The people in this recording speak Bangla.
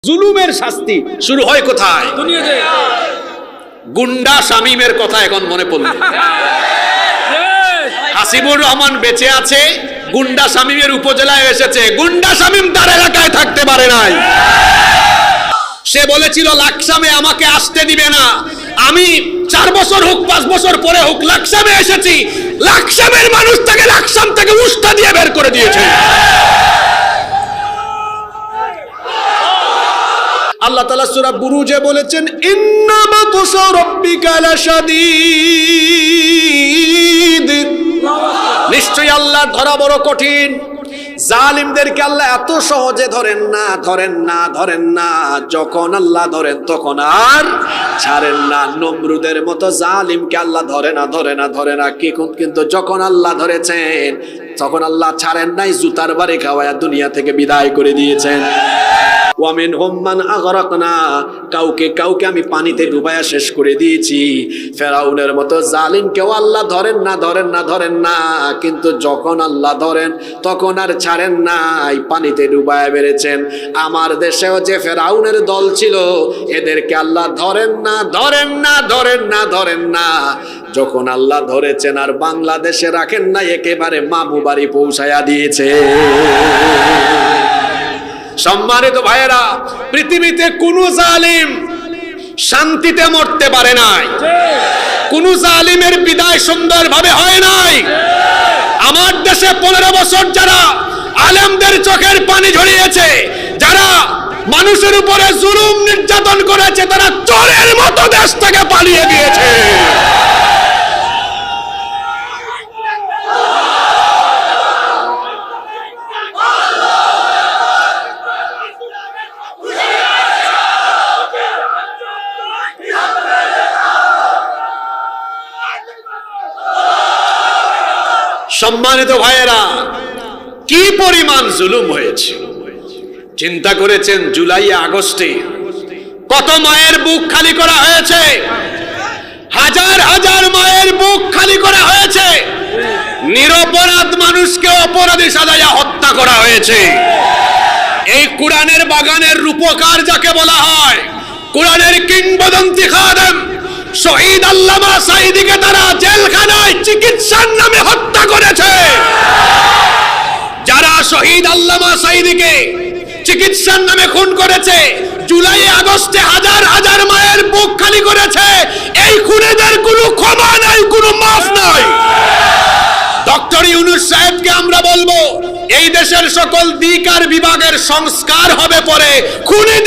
জুলুমের শাস্তি শুরু হয় কোথায়? দুনিয়াতে। গুন্ডা শামীমের কথা এখন মনে পড়ল। হাসিবুর রহমান বেঁচে আছে, গুন্ডা শামীমের উপজেলায় এসেছে। গুন্ডা শামীম তার এলাকায় থাকতে পারে নাই। সে বলেছিল লাকসামে আমাকে আসতে দিবে না, আমি 4 বছর হোক 5 বছর পরে হোক লাকসামে এসেছি। লাকসামের মানুষ তাকে লাকসাম থেকে উস্তা দিয়ে বের করে দিয়েছে। আল্লাহ তাআলা সূরা বুরুজে বলেছেন, ইন্না বাতশা রাব্বিকা লাশাদীদ, নিশ্চয়ই আল্লাহর ধরা বড় কঠিন। জালিমদেরকে আল্লাহ এত সহজে ধরেন না। যখন আল্লাহ ধরেন তখন আর ছাড়েন না। নমরুদের মতো জালিমকে আল্লাহ ধরে না কিন্তু যখন আল্লাহ ধরেছেন তখন আল্লাহ ছাড়েন নাই, জুতার বাড়ি খাওয়ায়া দুনিয়া থেকে বিদায় করে দিয়েছেন। ওয়ামিনহুম মান আগরাকনা, কাউকে আমি পানিতে ডুবায়া শেষ করে দিয়েছি। ফেরাউনের মতো জালিমকেও আল্লাহ ধরেন না, কিন্তু যখন আল্লাহ ধরেন তখন আর ছাড়েন নাই, পানিতে ডুবায়া বেড়েছেন। আমার দেশেও যে ফেরাউনের দল ছিল, এদেরকে আল্লাহ ধরেন না। যখন আল্লাহ ধরেছেন আর বাংলাদেশে রাখেন না, একেবারে মামু বাড়ি পৌঁছায়া দিয়েছে। সম্মানিত ভাইয়েরা, পৃথিবীতে কোন জালিম শান্তিতে মরতে পারে নাই, কোন জালিমের বিদায় সুন্দরভাবে হয় নাই। আমার দেশে 15 বছর যারা আলেমদের চোখের পানি ঝরিয়েছে, যারা মানুষের উপরে জুলুম নির্যাতন করেছে, তারা চোরের মতো দেশ থেকে পালিয়ে গিয়েছে। সম্মানিত ভাইয়েরা, কি পরিমাণ জুলুম হয়েছে চিন্তা করেছেন? জুলাই আগস্টে কত মায়ের বুক খালি করা হয়েছে, হাজার হাজার মায়ের বুক খালি করা হয়েছে। নিরপরাধ মানুষকে অপরাধী সাজায়া হত্যা করা হয়েছে। এই কোরআনের বাগানের রূপকার যাকে বলা হয়, কোরআনের কিংবদন্তি খাদেম শহীদ আল্লামা সাঈদীকে তারা জেলখানায় চিকিৎসার নামে হত্যা করেছে। যারা শহীদ আল্লামা সাঈদীকে চিকিৎসার নামে খুন করেছে, জুলাই আগস্টে হাজার হাজার মায়ের বুক খালি করেছে, এই খুনেদের কোনো ক্ষমা নাই, কোনো মাফ নাই। ডক্টর ইউনূস সাহেবকে আমরা বলবো, এই দেশের সকল দিক আর বিভাগের সংস্কার হবে পরে, খুনিদের